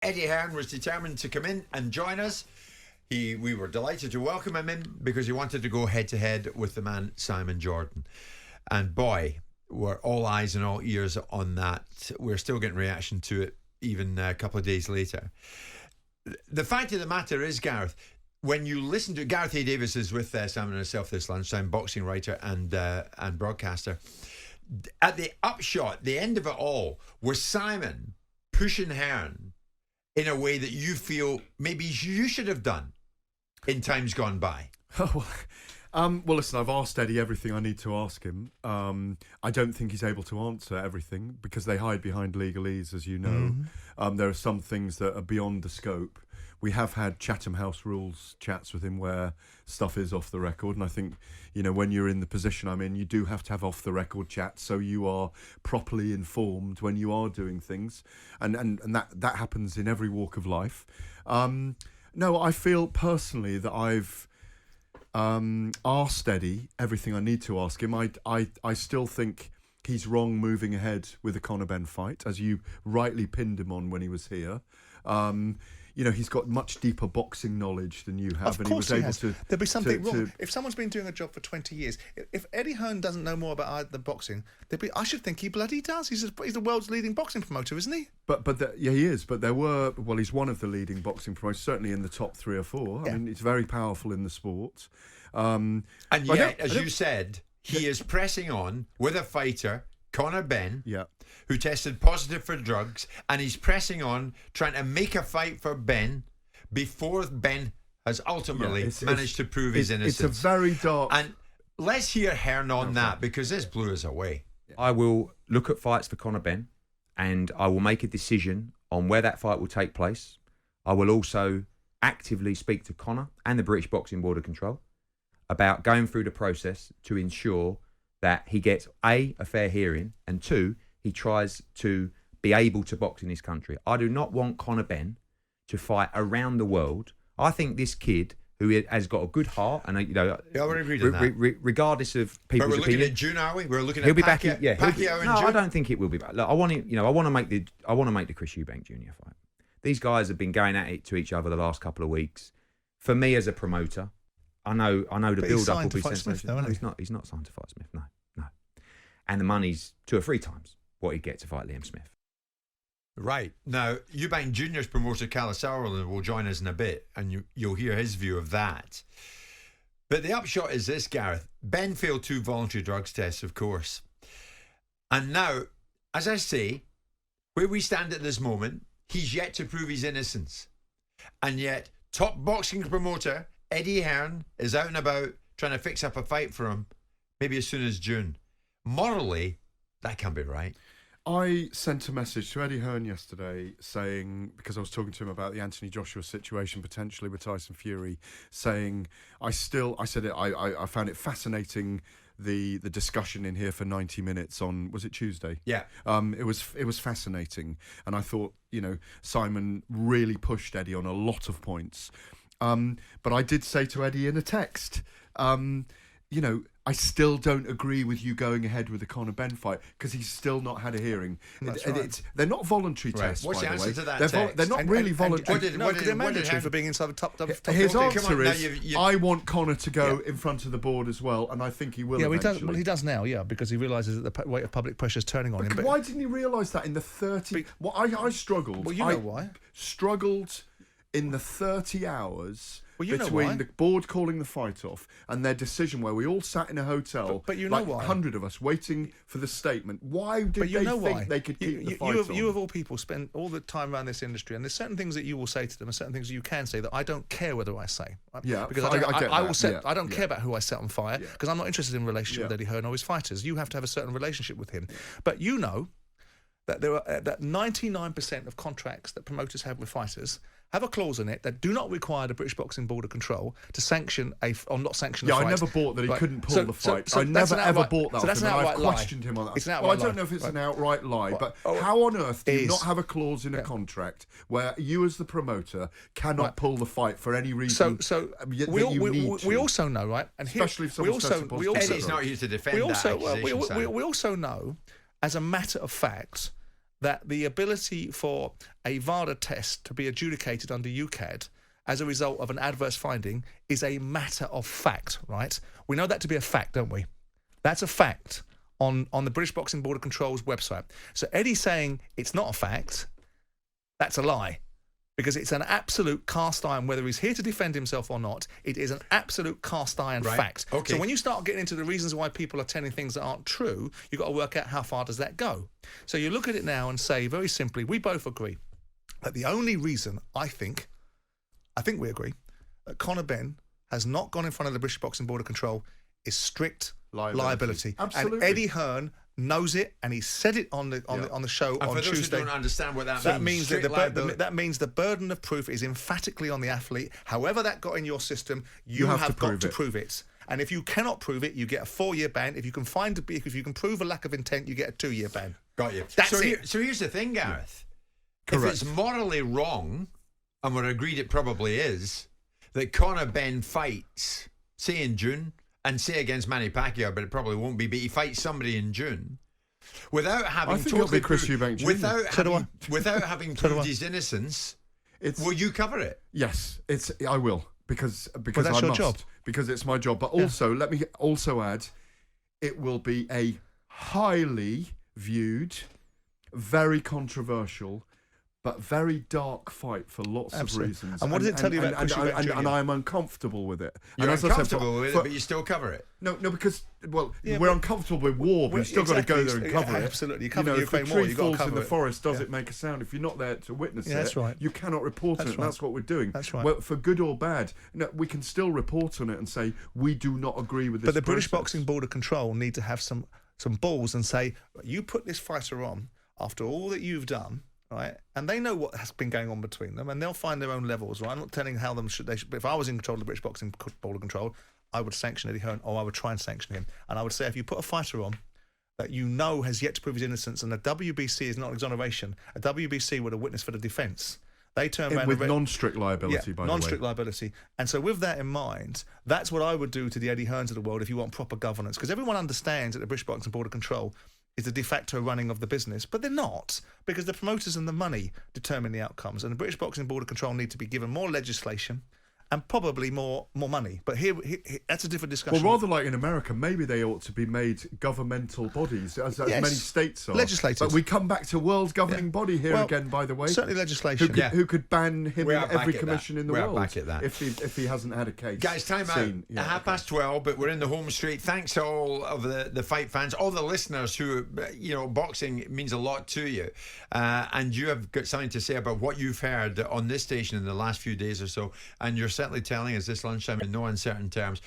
Eddie Hearn was determined to come in and join us. We were delighted to welcome him in because he wanted to go head-to-head with the man Simon Jordan. And boy, were all eyes and all ears on that. We're still getting reaction to it even a couple of days later. The fact of the matter is, Gareth, when you listen to Gareth A. Davies is with Simon and himself this lunchtime, boxing writer and broadcaster. At the upshot, the end of it all, was Simon pushing Hearn in a way that you feel maybe you should have done in times gone by? Well, listen, I've asked Eddie everything I need to ask him. I don't think he's able to answer everything because they hide behind legalese, as you know. There are some things that are beyond the scope. We have had Chatham House rules chats with him where stuff is off the record, and I think, you know, when you're in the position I'm in, you do have to have off the record chats so you are properly informed when you are doing things, and that happens in every walk of life. No, I feel personally that I've asked Eddie everything I need to ask him. I still think he's wrong moving ahead with the Conor Benn fight, as you rightly pinned him on when he was here. You know, he's got much deeper boxing knowledge than you have. Of course he has. There'll be something wrong. If someone's been doing a job for 20 years, if Eddie Hearn doesn't know more about the boxing, I should think he bloody does. He's the world's leading boxing promoter, isn't he? Yeah, he is. But he's one of the leading boxing promoters, certainly in the top 3 or 4. Yeah. I mean, it's very powerful in the sport. And yet, as you said, he is pressing on with a fighter, Conor Benn, who tested positive for drugs, and he's pressing on, trying to make a fight for Benn before Benn has ultimately managed to prove his innocence. It's a very dark... And let's hear Hearn on that, because this blew us away. I will look at fights for Conor Benn, and I will make a decision on where that fight will take place. I will also actively speak to Conor and the British Boxing Board of Control about going through the process to ensure that he gets a fair hearing, and 2, he tries to be able to box in this country. I do not want Conor Benn to fight around the world. I think this kid, who has got a good heart, and I would agree on that. Regardless of people's opinion. But we're looking at June, are we? We're looking at he'll be Pacquiao, back. Pacquiao in June. I don't think it will be back. Look, I want to make the Chris Eubank Jr. fight. These guys have been going at it to each other the last couple of weeks. For me as a promoter, I know the build-up will be sensational. He's not signed to fight Smith. No. And the money's 2 or 3 times what he'd get to fight Liam Smith. Right. Now, Eubank Jr.'s promoter, Calla Sauerland, will join us in a bit, and you'll hear his view of that. But the upshot is this, Gareth. Benn failed 2 voluntary drugs tests, of course. And now, as I say, where we stand at this moment, he's yet to prove his innocence. And yet, top boxing promoter Eddie Hearn is out and about trying to fix up a fight for him, maybe as soon as June. Morally, that can't be right. I sent a message to Eddie Hearn yesterday saying, because I was talking to him about the Anthony Joshua situation potentially with Tyson Fury, saying I found it fascinating the discussion in here for 90 minutes on, was it Tuesday? Yeah. It was fascinating, and I thought, you know, Simon really pushed Eddie on a lot of points. But I did say to Eddie in a text, you know, I still don't agree with you going ahead with the Conor Benn fight because he's still not had a hearing. They're not voluntary tests. What's by the the answer way. to that text? They're not really voluntary. They're mandatory for being inside the top. His answer is, I want Conor to go in front of the board as well, and I think he will. Yeah, eventually. he does now. Yeah, because he realises that the weight of public pressure is turning on him. But why didn't he realise that in the 30? I struggled. Well, you know why? Struggled in the 30 hours. Well, between the board calling the fight off and their decision, where we all sat in a hotel, but you know why? 100 of us waiting for the statement. Why did they think they could keep the fight on? You of all people spend all the time around this industry, and there's certain things that you will say to them and certain things you can say that I don't care whether I say. Yeah, because I don't care about who I set on fire, because I'm not interested in a relationship with Eddie Hearn or his fighters. You have to have a certain relationship with him. But you know that that 99% of contracts that promoters have with fighters have a clause in it that do not require the British Boxing Board of Control to sanction a fight. Yeah, I never bought that he couldn't pull the fight. I never ever bought that. So that's an outright lie. I questioned him on that. It's an outright I don't know if it's an outright lie, but how on earth do you not have a clause in a contract where you, as the promoter, cannot pull the fight for any reason? We also know, right? And especially if someone's Eddie's not here to defend that accusation. We also know, as a matter of fact, that the ability for a VADA test to be adjudicated under UKAD as a result of an adverse finding is a matter of fact, right? We know that to be a fact, don't we? That's a fact on the British Boxing Board of Control's website. So Eddie saying it's not a fact, that's a lie. Because it's an absolute cast iron, whether he's here to defend himself or not, it is an absolute cast iron fact. Okay. So when you start getting into the reasons why people are telling things that aren't true, you've got to work out how far does that go. So you look at it now and say, very simply, we both agree that the only reason I think we agree, that Conor Benn has not gone in front of the British Boxing Board of Control is strict liability. Absolutely. And Eddie Hearn knows it, and he said it on the show And on for those Tuesday. who don't understand what that That means, means that means the burden of proof is emphatically on the athlete. However that got in your system, you have got to prove it. And if you cannot prove it, you get a 4-year ban. If you can prove a lack of intent, you get a 2-year ban. Got you. That's so it. So here's the thing, Gareth. Correct. If it's morally wrong, and we're agreed it probably is, that Conor Benn fights, say in June, and say against Manny Pacquiao, but it probably won't be, but he fights somebody in June, without having totally Chris Eubank Jr. without having proved his innocence, will you cover it? Yes, I will because that's I your must, job. because it's my job. But also, let me also add, it will be a highly viewed, very controversial, but very dark fight for lots of reasons. And what does it tell you about Chris Eubank Jr.? And I'm uncomfortable with it. You're and uncomfortable with it, but you still cover it. No, because we're uncomfortable with war, but you've still got to go there and cover it. Absolutely, you cover if a tree falls in the it. forest, does it make a sound? If you're not there to witness it, that's right. you cannot report on it. And that's what we're doing. That's right. Well, for good or bad, we can still report on it and say we do not agree with this. But the British process. Boxing Board of Control need to have some balls and say, you put this fighter on after all that you've done. Right, and they know what has been going on between them, and they'll find their own levels. Right, I'm not telling how they should. But if I was in control of the British Boxing Board of Control, I would sanction Eddie Hearn, or I would try and sanction him. And I would say, if you put a fighter on that you know has yet to prove his innocence, and the WBC is not exoneration, a WBC would have witnessed for the defence. They turn around with non-strict liability, by the way. Non-strict liability. And so with that in mind, that's what I would do to the Eddie Hearns of the world if you want proper governance. Because everyone understands that the British Boxing Board of Control is the de facto running of the business, but they're not, because the promoters and the money determine the outcomes. And the British Boxing Board of Control need to be given more legislation and probably more money. But here that's a different discussion. Well, rather like in America, maybe they ought to be made governmental bodies, as many states are. Legislated. But we come back to world governing body here again, by the way. Certainly legislation. Who could ban him in every commission in the world back at that. if he hasn't had a case. Guys, time out. 12:30, but we're in the home straight. Thanks to all of the fight fans, all the listeners who, boxing means a lot to you. And you have got something to say about what you've heard on this station in the last few days or so. And you're certainly telling us this lunchtime in no uncertain terms.